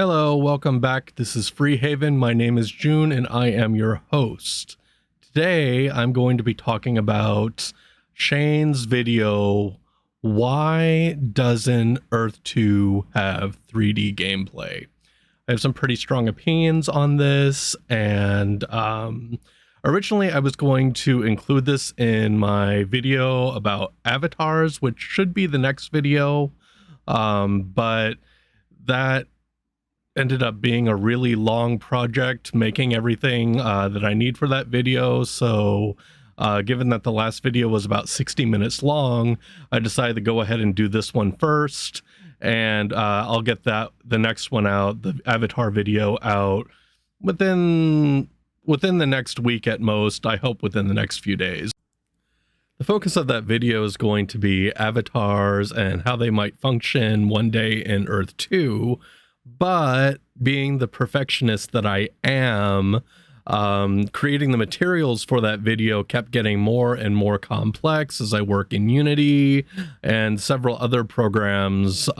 Hello, welcome back. This is Freehaven. My name is Jun and I am your host. Today I'm going to be talking about Shane's video, Why Doesn't Earth 2 Have 3D Gameplay? I have some pretty strong opinions on this, and originally I was going to include this in my video about avatars, which should be the next video, but that ended up being a really long project making everything that I need for that video. So given that the last video was about 60 minutes long, I decided to go ahead and do this one first, and I'll get the next one out, the Avatar video, out within the next week at most. I hope within the next few days. The focus of that video is going to be avatars and how they might function one day in Earth 2. But being the perfectionist that I am, creating the materials for that video kept getting more and more complex as I work in Unity and several other programs,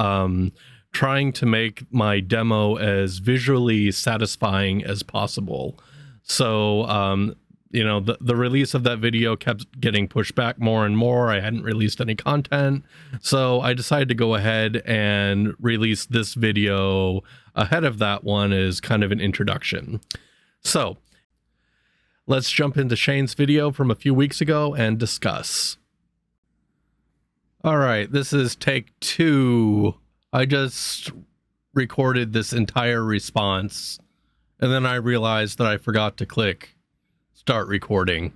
trying to make my demo as visually satisfying as possible. So, you know, the release of that video kept getting pushed back more and more. I hadn't released any content, so I decided to go ahead and release this video ahead of that one as kind of an introduction. So let's jump into Shane's video from a few weeks ago and discuss. All right, this is take 2. I just recorded this entire response, and then I realized that I forgot to click start recording.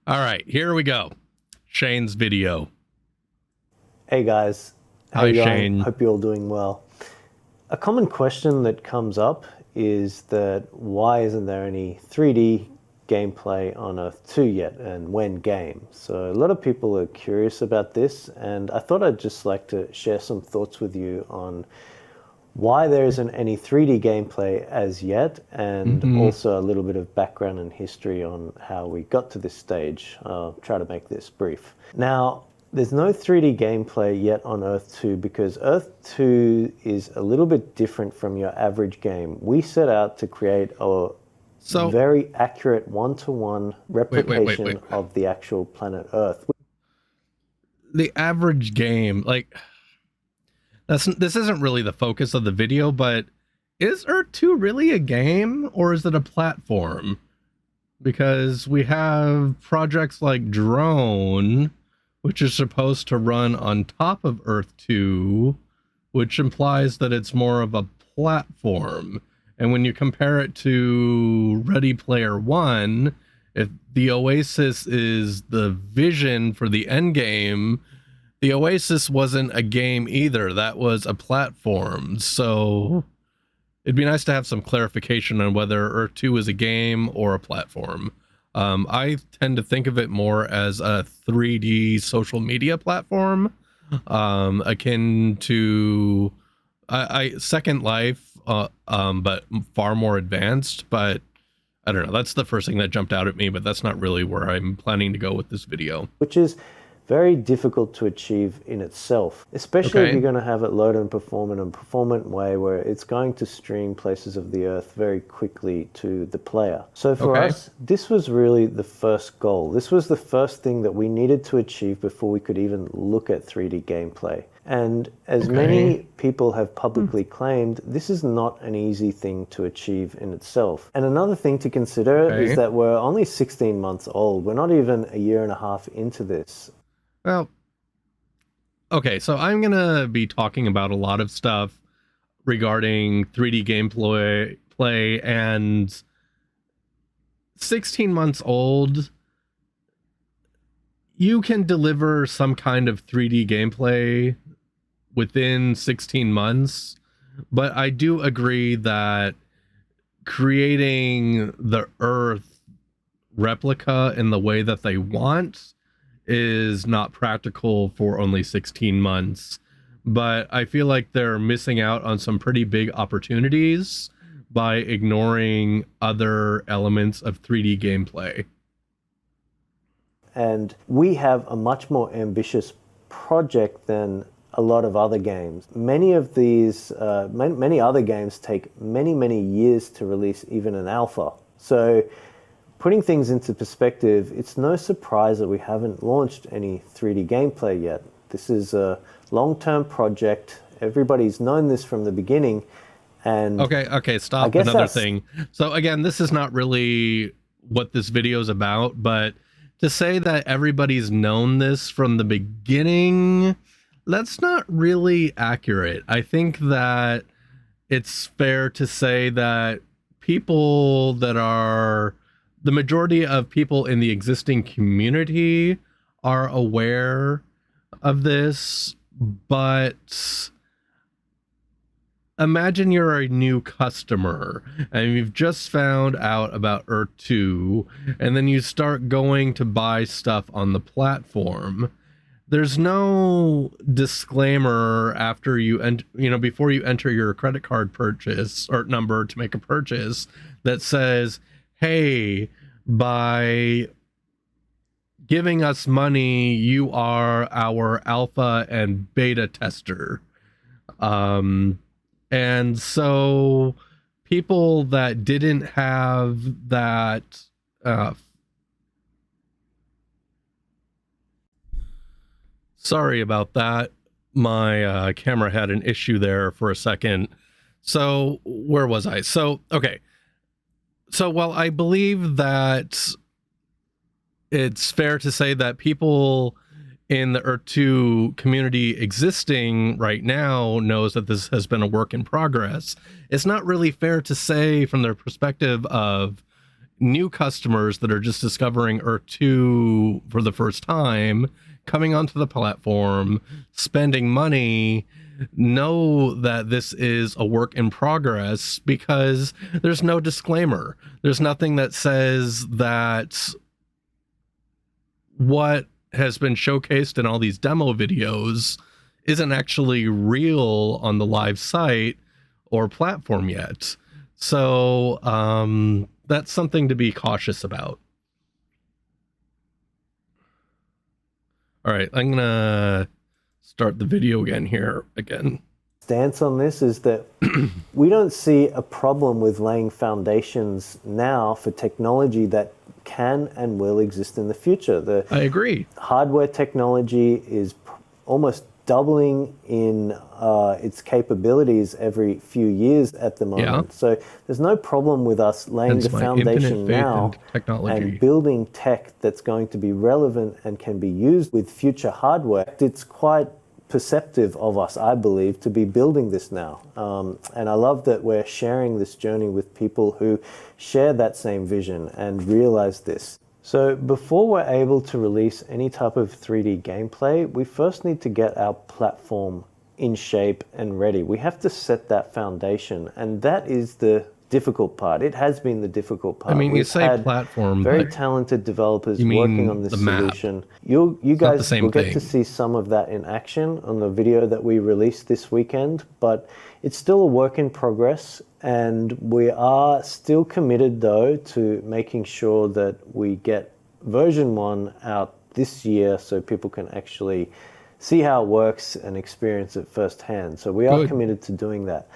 All right, here we go. Shane's video. Hey guys. How Hi, you going? Shane. Hope you're all doing well. A common question that comes up is that why isn't there any 3D gameplay on Earth 2 yet, and when game? So a lot of people are curious about this, and I thought I'd just like to share some thoughts with you on why there isn't any 3D gameplay as yet, and also a little bit of background and history on how we got to this stage. I'll try to make this brief. Now, there's no 3D gameplay yet on Earth 2 because Earth 2 is a little bit different from your average game. We set out to create a very accurate one-to-one replication of the actual planet Earth. The average game, like, this isn't really the focus of the video, but is Earth 2 really a game, or is it a platform? Because we have projects like Drone, which is supposed to run on top of Earth 2, which implies that it's more of a platform. And when you compare it to Ready Player One, if the Oasis is the vision for the end game, the Oasis wasn't a game either. That was a platform. So it'd be nice to have some clarification on whether Earth 2 is a game or a platform. I tend to think of it more as a 3D social media platform, akin to Second Life, but far more advanced. But I don't know. That's the first thing that jumped out at me, but that's not really where I'm planning to go with this video. Which is very difficult to achieve in itself, especially if you're going to have it load and perform in a performant way where it's going to stream places of the Earth very quickly to the player. So for us, this was really the first goal. This was the first thing that we needed to achieve before we could even look at 3D gameplay. And as many people have publicly claimed, this is not an easy thing to achieve in itself. And another thing to consider is that we're only 16 months old. We're not even a year and a half into this. Well, okay, so I'm going to be talking about a lot of stuff regarding 3D gameplay, and 16 months old, you can deliver some kind of 3D gameplay within 16 months, but I do agree that creating the Earth replica in the way that they want is not practical for only 16 months. But I feel like they're missing out on some pretty big opportunities by ignoring other elements of 3D gameplay. And we have a much more ambitious project than a lot of other games. Many of these, many other games take many years to release even an alpha. So putting things into perspective, it's no surprise that we haven't launched any 3D gameplay yet. This is a long-term project. Everybody's known this from the beginning. And okay, stop. Another thing. So again, this is not really what this video is about, but to say that everybody's known this from the beginning, that's not really accurate. I think that it's fair to say that people that are the majority of people in the existing community are aware of this, but imagine you're a new customer and you've just found out about Earth 2, and then you start going to buy stuff on the platform. There's no disclaimer after before you enter your credit card purchase or number to make a purchase that says, hey, by giving us money, you are our alpha and beta tester. And so people that didn't have that, sorry about that. My camera had an issue there for a second. So where was I? So, okay. So while I believe that it's fair to say that people in the Earth 2 community existing right now knows that this has been a work in progress, it's not really fair to say from the perspective of new customers that are just discovering Earth 2 for the first time, coming onto the platform, spending money, know that this is a work in progress, because there's no disclaimer. There's nothing that says that what has been showcased in all these demo videos isn't actually real on the live site or platform yet. So that's something to be cautious about. All right, I'm gonna start the video again. Stance on this is that we don't see a problem with laying foundations now for technology that can and will exist in the future. I agree. Hardware technology is almost doubling in its capabilities every few years at the moment. Yeah. So there's no problem with us laying the foundation now and building tech that's going to be relevant and can be used with future hardware. It's quite perceptive of us, I believe, to be building this now. And I love that we're sharing this journey with people who share that same vision and realize this. So before we're able to release any type of 3D gameplay, we first need to get our platform in shape and ready. We have to set that foundation, and that is the difficult part. It has been the difficult part. I mean, you say platform, very talented developers working on this solution. You guys will get to see some of that in action on the video that we released this weekend, but it's still a work in progress, and we are still committed though to making sure that we get version 1 out this year so people can actually see how it works and experience it firsthand. So we are committed to doing that.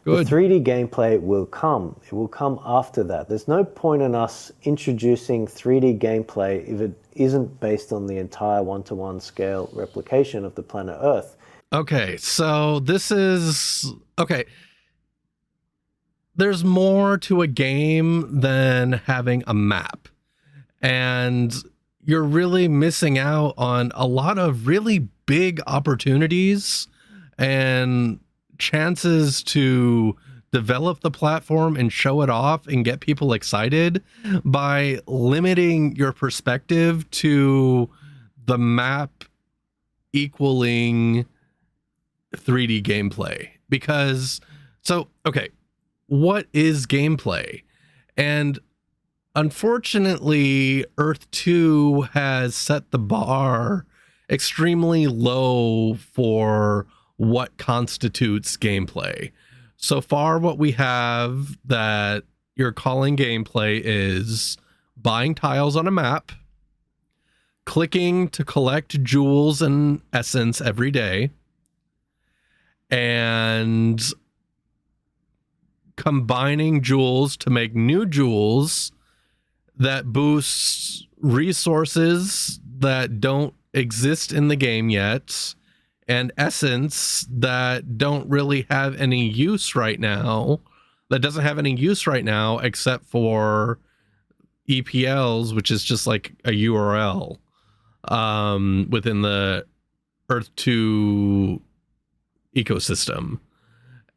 The 3D gameplay will come. It will come after that. There's no point in us introducing 3D gameplay if it isn't based on the entire 1-to-1 scale replication of the planet Earth. Okay, so this is... Okay. There's more to a game than having a map. And you're really missing out on a lot of really big opportunities and chances to develop the platform and show it off and get people excited by limiting your perspective to the map equaling 3D gameplay. Because, so, okay, what is gameplay? And unfortunately, Earth 2 has set the bar extremely low for what constitutes gameplay. So far, what we have that you're calling gameplay is buying tiles on a map, clicking to collect jewels and essence every day, and combining jewels to make new jewels that boosts resources that don't exist in the game yet, and essence that don't really have any use right now, that doesn't have any use right now except for EPLs, which is just like a URL within the Earth 2 ecosystem.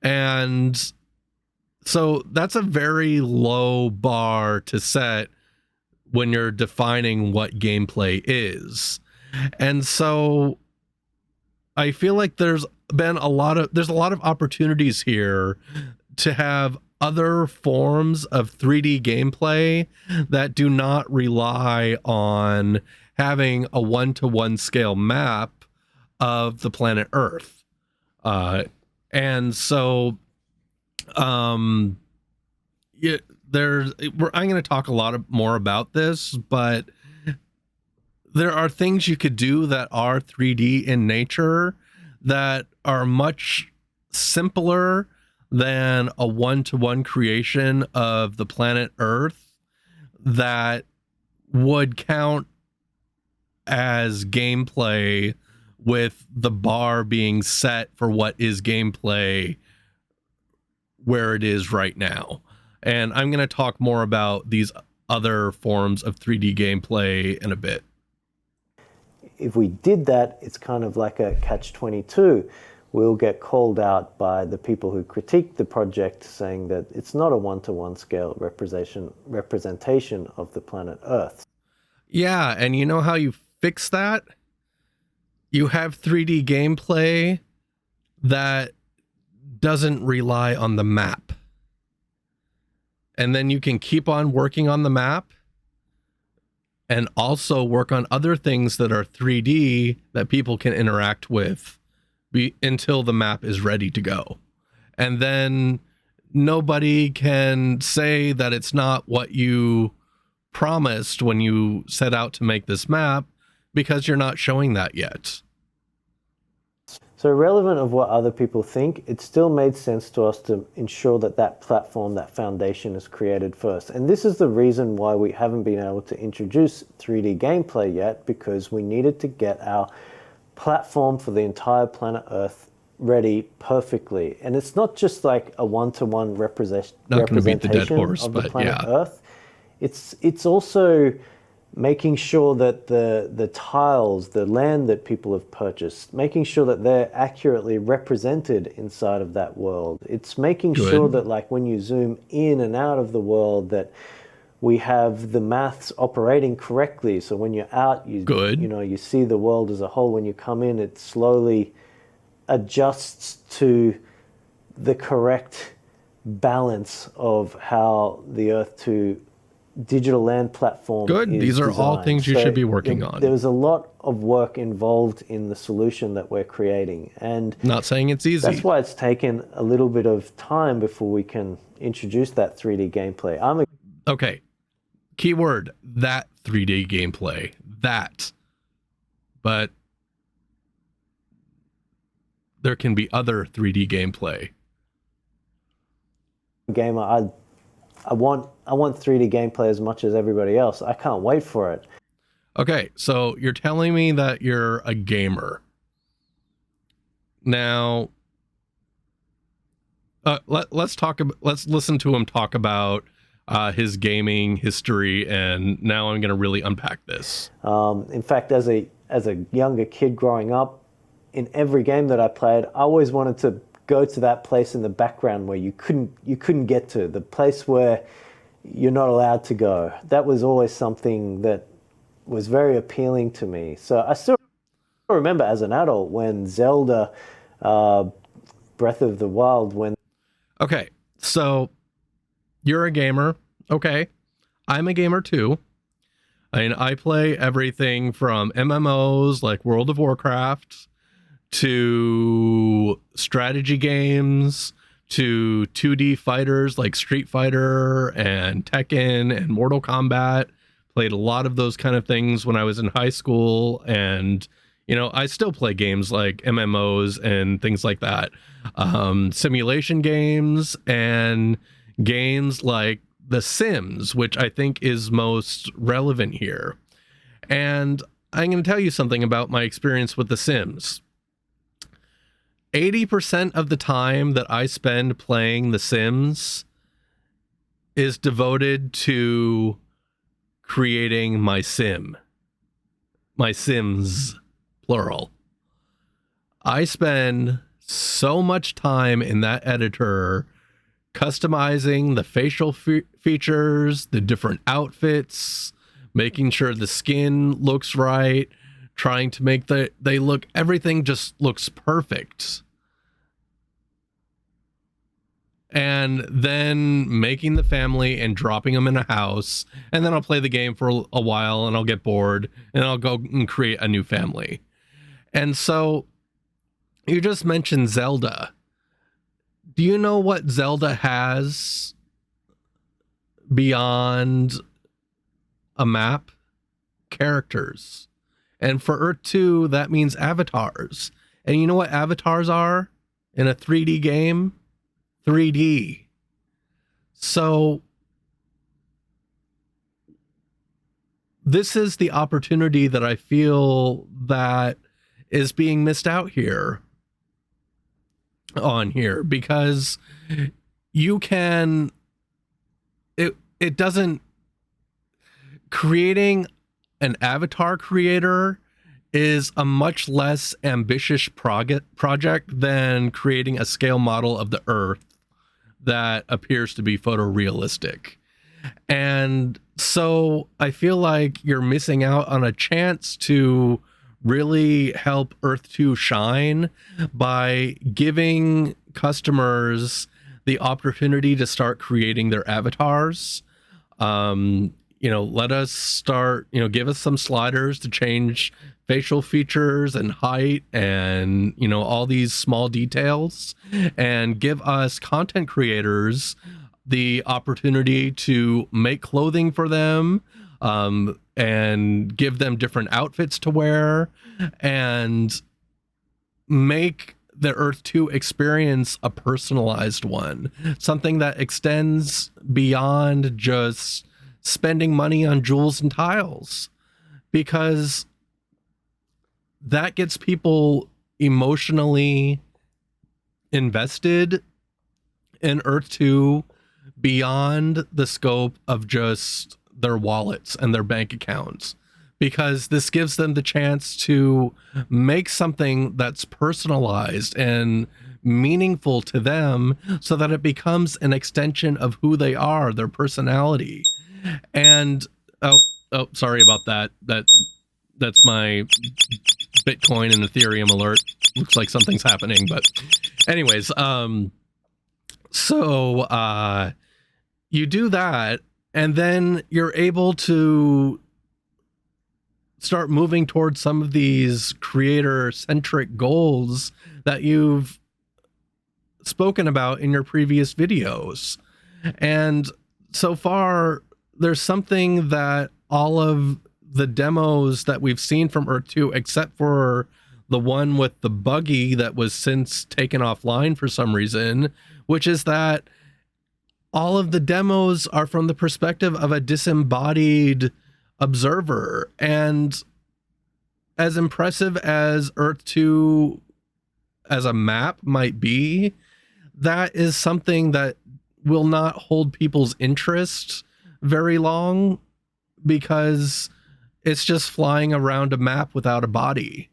And so that's a very low bar to set when you're defining what gameplay is. And so I feel like there's a lot of opportunities here to have other forms of 3D gameplay that do not rely on having a 1-to-1 scale map of the planet Earth. And so I'm going to talk a lot more about this, but there are things you could do that are 3D in nature that are much simpler than a 1-to-1 creation of the planet Earth that would count as gameplay, with the bar being set for what is gameplay where it is right now. And I'm going to talk more about these other forms of 3D gameplay in a bit. If we did that, it's kind of like a catch-22. We'll get called out by the people who critique the project, saying that it's not a 1-to-1 scale representation of the planet Earth. Yeah, and you know how you fix that? You have 3D gameplay that doesn't rely on the map. And then you can keep on working on the map and also work on other things that are 3D that people can interact with until the map is ready to go. And then nobody can say that it's not what you promised when you set out to make this map, because you're not showing that yet. So irrelevant of what other people think, it still made sense to us to ensure that that platform, that foundation is created first. And this is the reason why we haven't been able to introduce 3D gameplay yet, because we needed to get our platform for the entire planet Earth ready perfectly. And it's not just like a 1-to-1 representation of the planet Earth. It's also making sure that the tiles, the land that people have purchased, making sure that they're accurately represented inside of that world. It's making sure that, like, when you zoom in and out of the world, that we have the maths operating correctly. So when you're out, you see the world as a whole. When you come in, it slowly adjusts to the correct balance of how the Earth 2 digital land platform is These are designed. all things you should be working on. There's a lot of work involved in the solution that we're creating, and not saying it's easy. That's why it's taken a little bit of time before we can introduce that 3D gameplay. Okay, keyword, that 3D gameplay, that. But there can be other 3D gameplay. Gamer, I want 3D gameplay as much as everybody else. I can't wait for it. Okay, so you're telling me that you're a gamer. Now, let's listen to him talk about his gaming history, and now I'm going to really unpack this. In fact, as a younger kid growing up, in every game that I played, I always wanted to go to that place in the background where you couldn't get to, the place where you're not allowed to go. That was always something that was very appealing to me. So I still remember as an adult when Zelda Breath of the Wild, when... Okay, so you're a gamer. Okay, I'm a gamer too. I mean, I play everything from MMOs like World of Warcraft to strategy games to 2D fighters like Street Fighter and Tekken and Mortal Kombat. Played a lot of those kind of things when I was in high school, and I still play games like MMOs and things like that, simulation games and games like The Sims, which I think is most relevant here. And I'm going to tell you something about my experience with The Sims. 80% of the time that I spend playing The Sims is devoted to creating my Sims, plural. I spend so much time in that editor customizing the facial features, the different outfits, making sure the skin looks right, trying to make everything just looks perfect. And then making the family and dropping them in a house, and then I'll play the game for a while and I'll get bored and I'll go and create a new family. And so you just mentioned Zelda. Do you know what Zelda has beyond a map? Characters. And for Earth 2, that means avatars. And you know what avatars are in a 3D game? 3D. So this is the opportunity that I feel that is being missed out here because you can, it doesn't, creating an avatar creator is a much less ambitious project than creating a scale model of the Earth that appears to be photorealistic. And so I feel like you're missing out on a chance to really help Earth 2 shine by giving customers the opportunity to start creating their avatars. Let us start, give us some sliders to change facial features and height and, all these small details, and give us content creators the opportunity to make clothing for them, and give them different outfits to wear, and make the Earth 2 experience a personalized one, something that extends beyond just spending money on jewels and tiles, because that gets people emotionally invested in Earth 2 beyond the scope of just their wallets and their bank accounts, because this gives them the chance to make something that's personalized and meaningful to them, so that it becomes an extension of who they are, their personality. And oh, sorry about that. That's my Bitcoin and Ethereum alert. Looks like something's happening, but anyways, so you do that, and then you're able to start moving towards some of these creator-centric goals that you've spoken about in your previous videos. And so far, there's something that all of the demos that we've seen from Earth 2, except for the one with the buggy that was since taken offline for some reason, which is that all of the demos are from the perspective of a disembodied observer. And as impressive as Earth 2 as a map might be, that is something that will not hold people's interest very long, because it's just flying around a map without a body.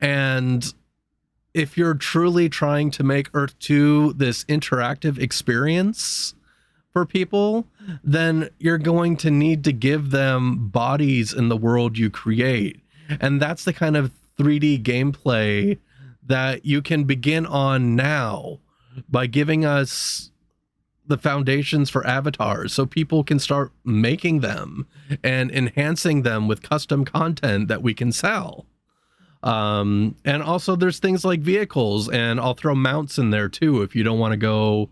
And if you're truly trying to make Earth 2 this interactive experience for people, then you're going to need to give them bodies in the world you create. And that's the kind of 3D gameplay that you can begin on now by giving us the foundations for avatars, so people can start making them and enhancing them with custom content that we can sell. And also there's things like vehicles, and I'll throw mounts in there too if you don't want to go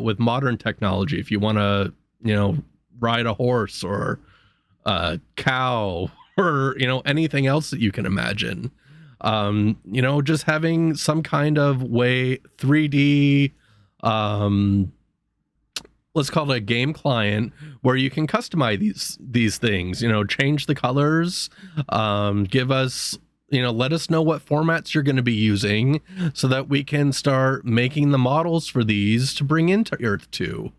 with modern technology. If you want to, ride a horse or a cow or, anything else that you can imagine. Just having some kind of way 3D, let's call it a game client where you can customize these things, change the colors, give us, let us know what formats you're going to be using so that we can start making the models for these to bring into Earth 2.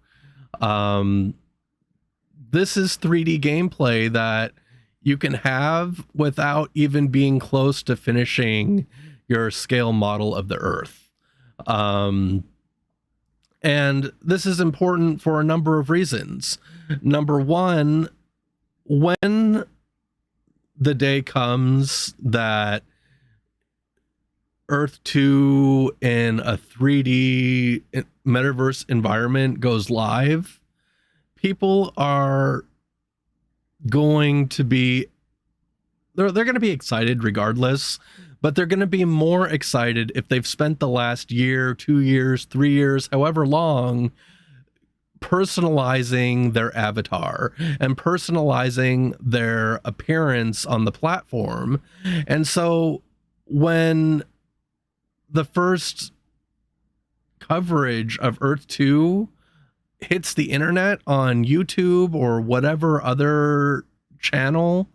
This is 3D gameplay that you can have without even being close to finishing your scale model of the Earth. And this is important for a number of reasons. Number one, when the day comes that Earth 2 in a 3D metaverse environment goes live, people are going to be, they're going to be excited regardless, but they're going to be more excited if they've spent the last year, 2 years, 3 years, however long, personalizing their avatar and personalizing their appearance on the platform. And so when the first coverage of Earth 2 hits the internet on YouTube or whatever other channel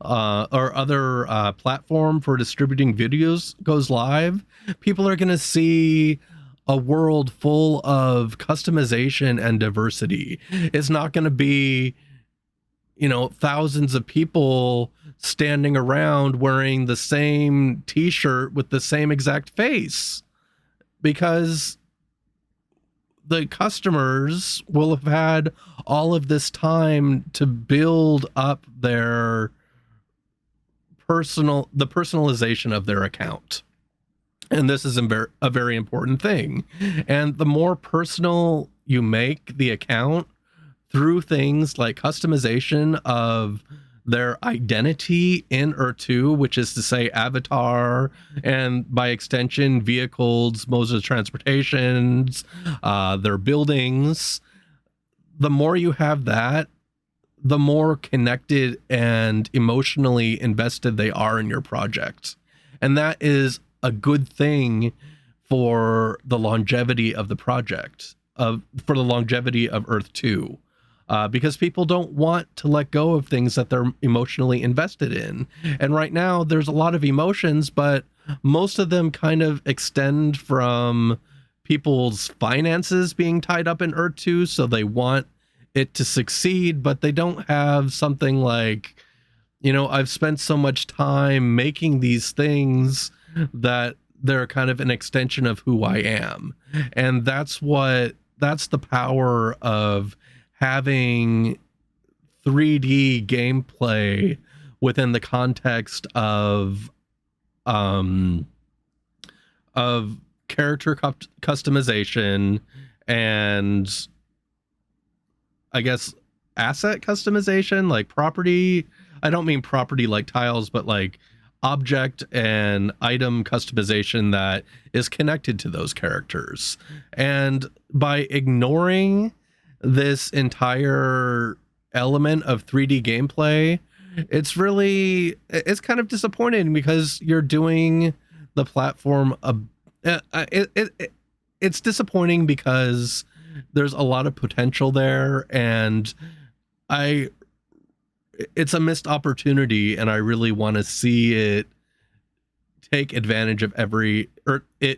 or other platform for distributing videos goes live, people are going to see a world full of customization and diversity. It's not going to be, thousands of people standing around wearing the same t-shirt with the same exact face, because the customers will have had all of this time to build up the personalization of their account. And this is a very important thing. And the more personal you make the account through things like customization of their identity in Earth 2, which is to say avatar, and by extension, vehicles, modes of transportations, their buildings, the more you have that, the more connected and emotionally invested they are in your project. And that is a good thing for the longevity of the project, for the longevity of Earth 2. Because people don't want to let go of things that they're emotionally invested in. And right now there's a lot of emotions, but most of them kind of extend from people's finances being tied up in Earth 2. So they want it to succeed, but they don't have something like, I've spent so much time making these things that they're kind of an extension of who I am. And that's the power of having 3D gameplay within the context of character customization and, I guess, asset customization, like property. I don't mean property like tiles, but like object and item customization that is connected to those characters. And by ignoring this entire element of 3D gameplay, it's kind of disappointing, because you're doing the platform it's disappointing because there's a lot of potential there, and it's a missed opportunity, and I really want to see it take advantage of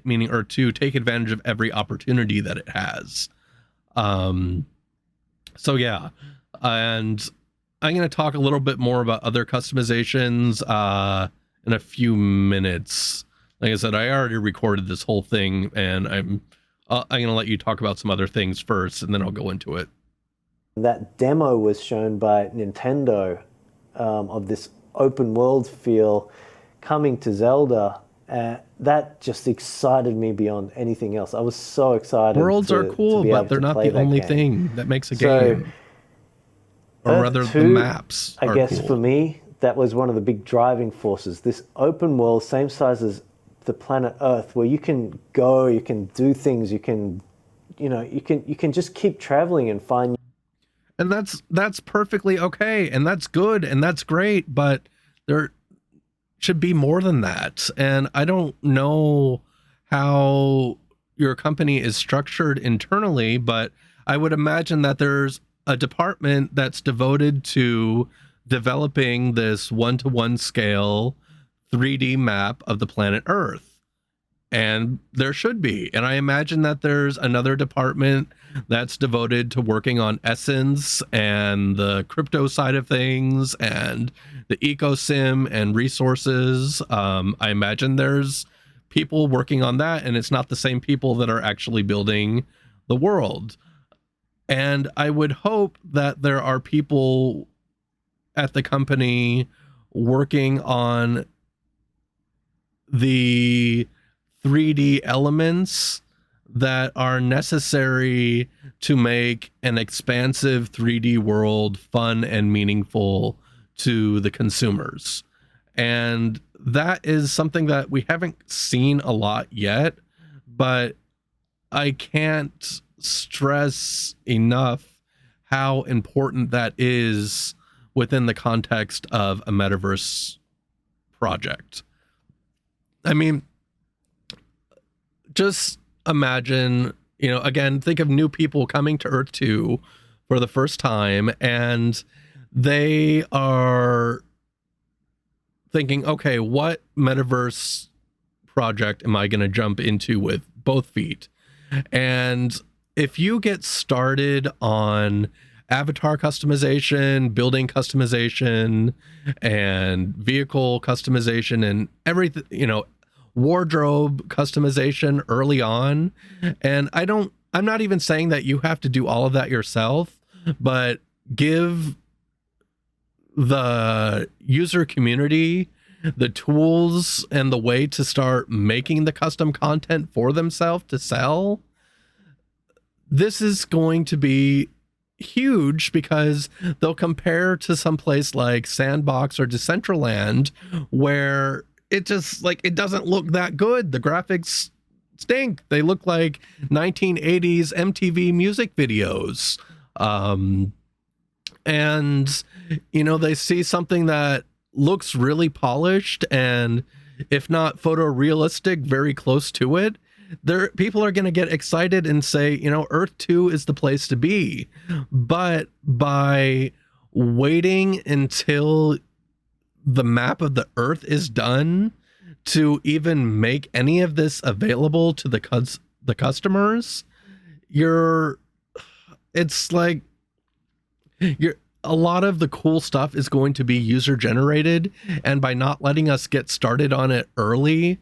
meaning Earth 2, take advantage of every opportunity that it has. So yeah, and I'm going to talk a little bit more about other customizations in a few minutes. Like I said, I already recorded this whole thing, and I'm going to let you talk about some other things first, and then I'll go into it. That demo was shown by Nintendo of this open world feel coming to Zelda. That just excited me beyond anything else. I was so excited. Worlds are cool, but they're not the only thing that makes a game. Or rather, the maps are cool. I guess for me, that was one of the big driving forces. This open world, same size as the planet Earth, where you can go, you can do things, you can just keep traveling and find. And that's perfectly okay, and that's good, and that's great, but should be more than that. And I don't know how your company is structured internally, but I would imagine that there's a department that's devoted to developing this one-to-one scale 3D map of the planet Earth. And there should be. And I imagine that there's another department that's devoted to working on Essence and the crypto side of things and the ecosim and resources. I imagine there's people working on that, and it's not the same people that are actually building the world. And I would hope that there are people at the company working on the 3D elements that are necessary to make an expansive 3D world fun and meaningful to the consumers. And that is something that we haven't seen a lot yet, but I can't stress enough how important that is within the context of a metaverse project. I mean, just imagine, again, think of new people coming to Earth 2 for the first time, and they are thinking, okay, what metaverse project am I going to jump into with both feet? And if you get started on avatar customization, building customization, and vehicle customization, and everything, wardrobe customization early on, and I'm not even saying that you have to do all of that yourself, but give the user community the tools and the way to start making the custom content for themselves to sell. This is going to be huge because they'll compare to some place like Sandbox or Decentraland, where it just it doesn't look that good. The graphics stink. They look like 1980s MTV music videos. And they see something that looks really polished and, if not photorealistic, very close to it. People are going to get excited and say, Earth 2 is the place to be. But by waiting until the map of the Earth is done to even make any of this available to the customers, a lot of the cool stuff is going to be user generated, and by not letting us get started on it early,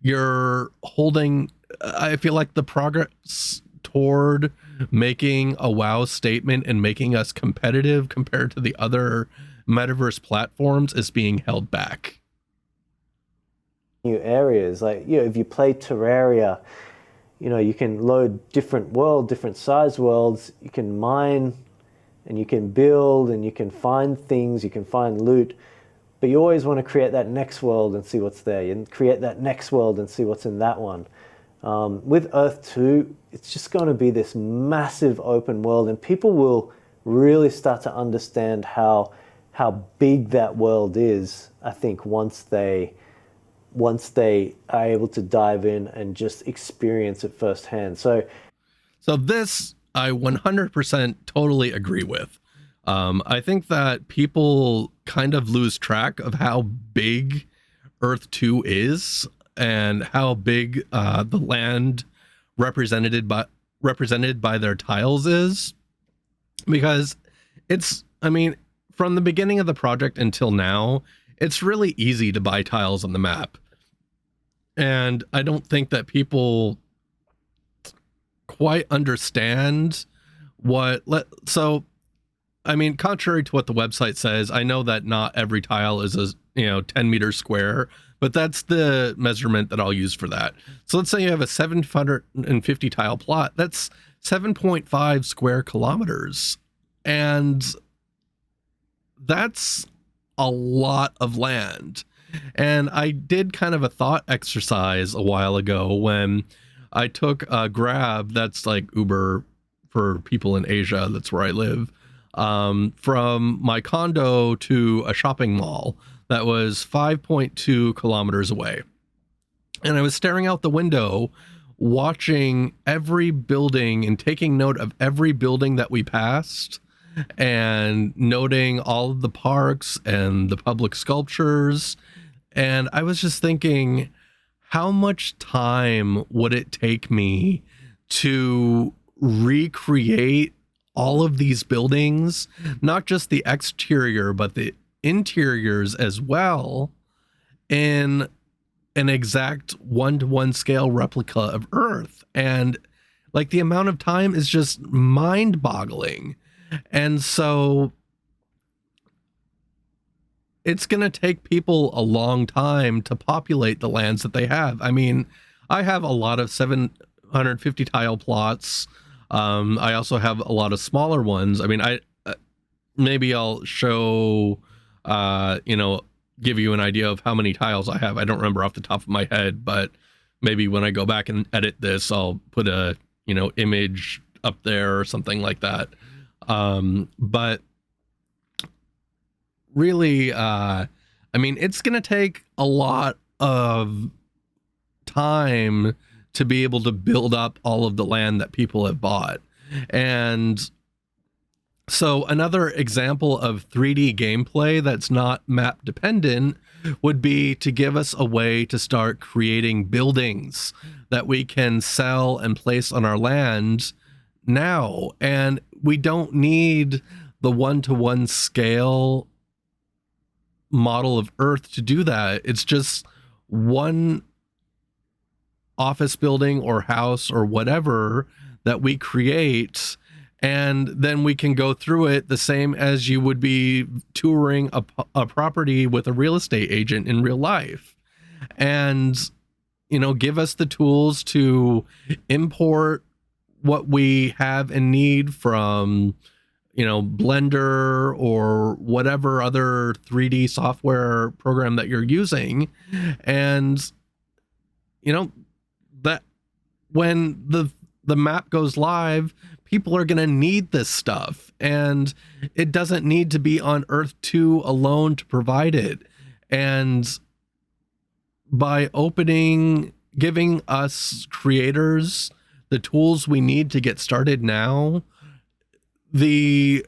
you're holding, I feel like, the progress toward making a wow statement and making us competitive compared to the other metaverse platforms is being held back. New areas, if you play Terraria, you can load different size worlds, you can mine and you can build and you can find things, you can find loot, but you always want to create that next world and see what's there, and create that next world and see what's in that one. With Earth 2, it's just going to be this massive open world, and people will really start to understand how big that world is, I think, once they are able to dive in and just experience it firsthand. So this I 100% totally agree with. I think that people kind of lose track of how big Earth 2 is and how big the land represented by their tiles is, because from the beginning of the project until now, it's really easy to buy tiles on the map. And I don't think that people quite understand contrary to what the website says, I know that not every tile is 10 meters square, but that's the measurement that I'll use for that. So let's say you have a 750 tile plot. That's 7.5 square kilometers. And that's a lot of land. And I did kind of a thought exercise a while ago when I took a Grab, that's like Uber for people in Asia, that's where I live, from my condo to a shopping mall that was 5.2 kilometers away. And I was staring out the window, watching every building and taking note of every building that we passed, and noting all of the parks and the public sculptures. And I was just thinking, how much time would it take me to recreate all of these buildings, not just the exterior, but the interiors as well, in an exact 1-to-1 scale replica of Earth? And like, the amount of time is just mind-boggling. And so it's going to take people a long time to populate the lands that they have. I mean, I have a lot of 750 tile plots. I also have a lot of smaller ones. I mean, maybe I'll show, give you an idea of how many tiles I have. I don't remember off the top of my head, but maybe when I go back and edit this, I'll put a, image up there or something like that. But really, I mean, it's going to take a lot of time to be able to build up all of the land that people have bought. And so another example of 3D gameplay that's not map dependent would be to give us a way to start creating buildings that we can sell and place on our land now. And we don't need the 1-to-1 scale model of Earth to do that. It's just one office building or house or whatever that we create, and then we can go through it the same as you would be touring a property with a real estate agent in real life. And give us the tools to import what we have and need from Blender or whatever other 3D software program that you're using. And that when the map goes live, people are going to need this stuff, and it doesn't need to be on Earth 2 alone to provide it. And by giving us creators the tools we need to get started now, the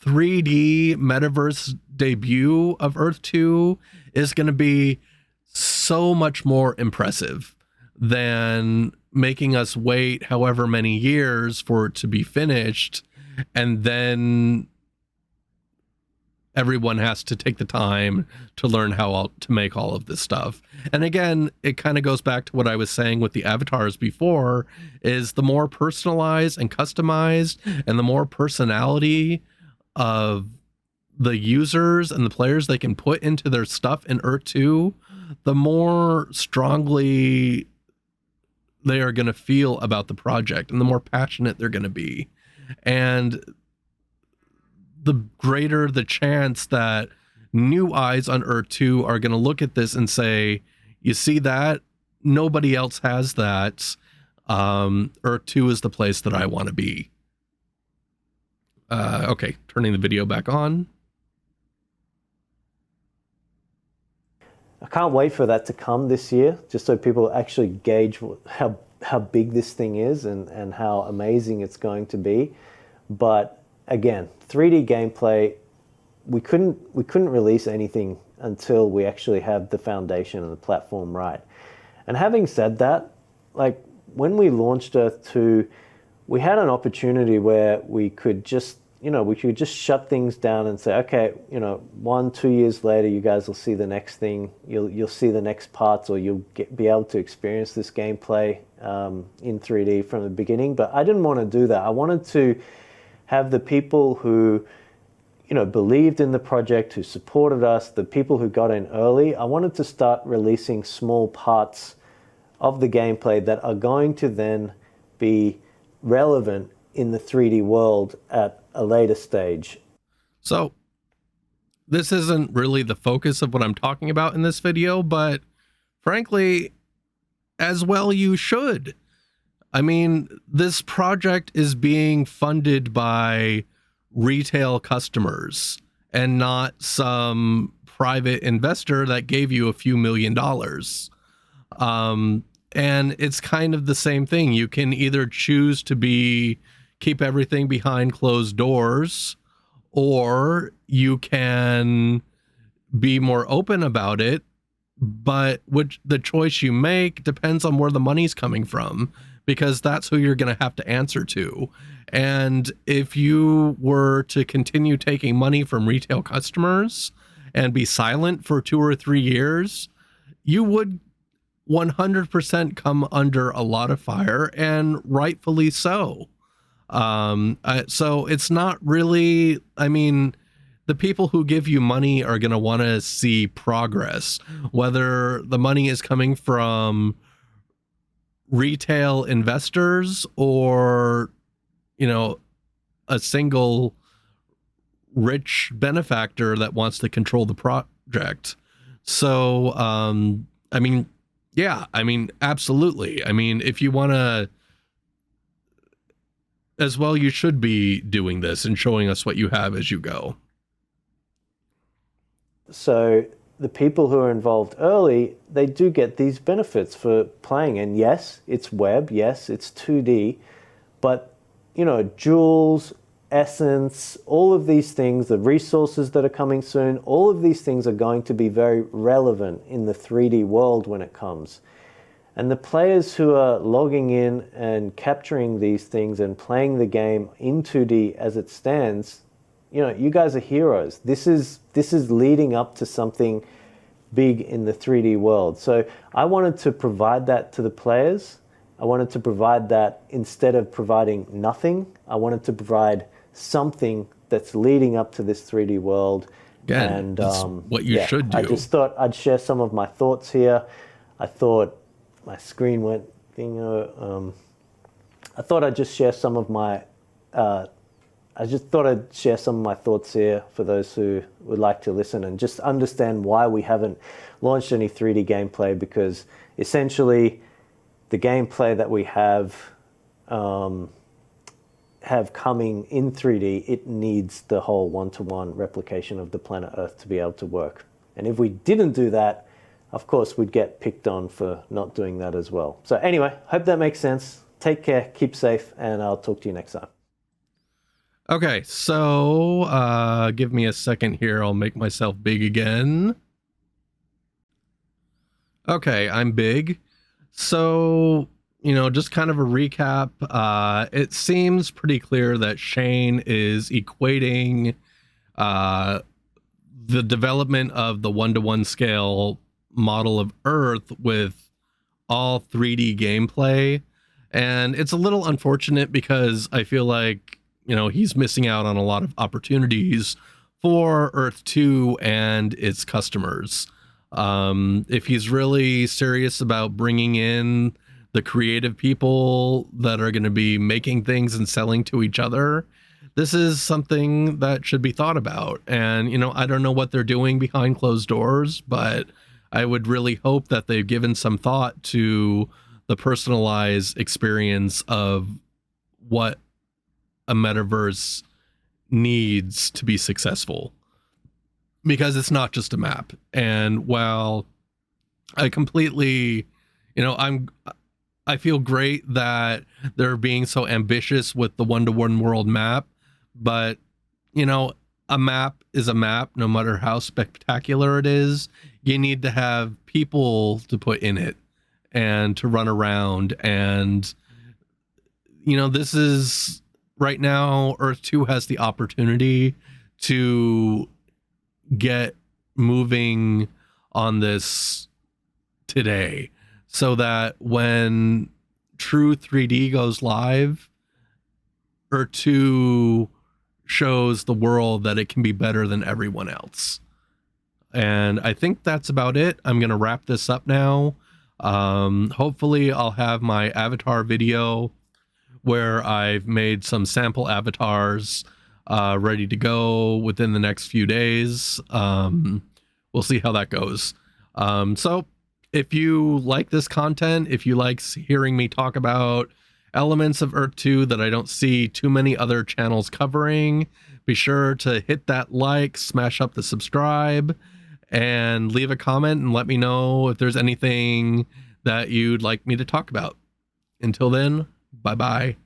3D metaverse debut of Earth 2 is going to be so much more impressive than making us wait however many years for it to be finished, and then everyone has to take the time to learn how to make all of this stuff. And again, it kind of goes back to what I was saying with the avatars before, is the more personalized and customized and the more personality of the users and the players they can put into their stuff in Earth 2, the more strongly they are going to feel about the project and the more passionate they're going to be. And the greater the chance that new eyes on Earth 2 are going to look at this and say, you see that? Nobody else has that. Earth 2 is the place that I want to be. Okay, turning the video back on. I can't wait for that to come this year, just so people actually gauge how big this thing is and how amazing it's going to be. But again, 3D gameplay, we couldn't release anything until we actually have the foundation and the platform right. And having said that, like when we launched Earth 2, we had an opportunity where we could just shut things down and say, okay, 1-2 years later, you guys will see the next thing. You'll see the next parts, or you'll be able to experience this gameplay in 3D from the beginning. But I didn't want to do that. I wanted to have the people who, believed in the project, who supported us, the people who got in early. I wanted to start releasing small parts of the gameplay that are going to then be relevant in the 3D world at a later stage. So this isn't really the focus of what I'm talking about in this video, but frankly, as well you should. I mean, this project is being funded by retail customers and not some private investor that gave you a few $1,000,000. And it's kind of the same thing. You can either choose to keep everything behind closed doors, or you can be more open about it. But the choice you make depends on where the money's coming from, because that's who you're going to have to answer to. And if you were to continue taking money from retail customers and be silent for 2 or 3 years, you would 100% come under a lot of fire, and rightfully so. So it's not really, I mean, the people who give you money are going to want to see progress, whether the money is coming from retail investors or, a single rich benefactor that wants to control the project. So, absolutely. If you want to, as well, you should be doing this and showing us what you have as you go. So the people who are involved early, they do get these benefits for playing. And yes, it's web. Yes, it's 2D. But, Joules, Essence, all of these things, the resources that are coming soon, all of these things are going to be very relevant in the 3D world when it comes. And the players who are logging in and capturing these things and playing the game in 2D as it stands, you guys are heroes. This is leading up to something big in the 3D world. So I wanted to provide that to the players. I wanted to provide that instead of providing nothing. I wanted to provide something that's leading up to this 3D world. Again, and that's what you should do. I just thought I'd share some of my thoughts here. I thought my screen went I thought I'd just share some of my thoughts here for those who would like to listen and just understand why we haven't launched any 3D gameplay, because essentially the gameplay that we have coming in 3D, it needs the whole one-to-one replication of the planet Earth to be able to work. And if we didn't do that, of course, we'd get picked on for not doing that as well. So anyway, hope that makes sense. Take care, keep safe, and I'll talk to you next time. Okay, so give me a second here. I'll make myself big again. Okay, I'm big. So, just kind of a recap. It seems pretty clear that Shane is equating the development of the one-to-one scale model of Earth with all 3D gameplay. And it's a little unfortunate because I feel like, he's missing out on a lot of opportunities for Earth 2 and its customers. If he's really serious about bringing in the creative people that are going to be making things and selling to each other, this is something that should be thought about. And, I don't know what they're doing behind closed doors, but I would really hope that they've given some thought to the personalized experience of what a metaverse needs to be successful, because it's not just a map. And while I completely, I feel great that they're being so ambitious with the one-to-one world map, but a map is a map, no matter how spectacular it is. You need to have people to put in it and to run around. And, this is right now, Earth 2 has the opportunity to get moving on this today, so that when true 3D goes live, Earth 2 shows the world that it can be better than everyone else. And I think that's about it. I'm going to wrap this up now. Hopefully I'll have my avatar video where I've made some sample avatars ready to go within the next few days. We'll see how that goes. So if you like this content, if you like hearing me talk about elements of Earth 2 that I don't see too many other channels covering, be sure to hit that like, smash up the subscribe, and leave a comment and let me know if there's anything that you'd like me to talk about. Until then, bye bye.